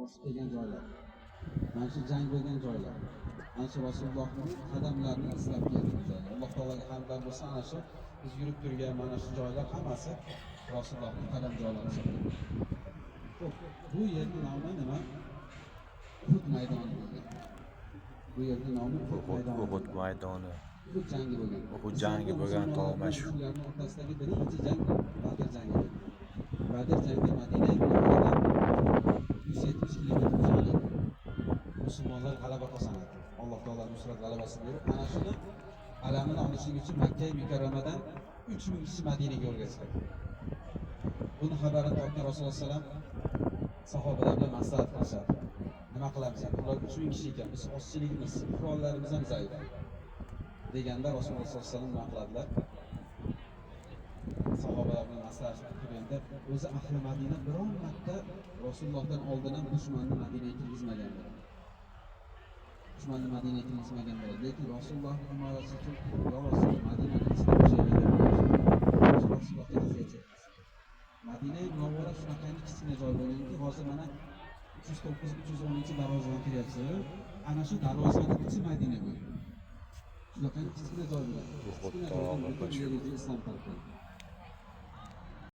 bosib kelgan joylar, mana shu jang bo'lgan joylar, ana shu Rasulullohning qadamlarini izlab kelgan joylar. Alloh taologa hamdlar bo'lsin, ana shu biz yurib turgan mana shu joylar hammasi Rasulullohning qadam joylari hisoblanadi. Xo'p, bu yerning nomi nima? Uhud maydoni bo'lgan. Bu yerning nomi Uhud maydoni. Uhud jangi bo'lgan. Uhud jangi bo'lgan tog' mashhur. Ularning o'rtasidagi birinchi jang Badr jangi bo'lgan. Badr jangi Madina munofiqlar 170 kilometr uzoqda. Musulmonlar g'alaba qozonadi. Alloh taolo nusrat g'alabasini berib, ana shuni alamini olishlik uchun Makka mukarramadan 3000 kishi Madinaga yo'lga chiqadi. Buni xabarini topgan Rasululloh sallam sahobalar bilan maslahat qilishadi. Nima qilamiz endi? Ular 3000 kishi ekan, biz ozchiligimiz, qurollarimiz ham zaif. Deganda Rasululloh sollallohu alayhi vasallam nima qiladilar? Sahobalar bilan maslahat qilganda, o'zi ahli Madina biron marta Rasulullohdan oldin ham dushmanni Madinaga kirgizmaganlar. Dushmanni Madinaga kirgizmaganlar. Lekin Rasululloh imoratasi uchun Rasululloh Madinaga kirgizgan. Rasulullohga aziyat chekdi. Madina Munavvara shunaqangi kichkina joy bo'lganki, hozir mana 309-310 darvozadan kiryapsiz. Ana shu darvozaning ichi Madina bo'lgan. Shunaqangi kichkina joy bo'lgan. Kichkina joydan butun yerga islom tarqalgan.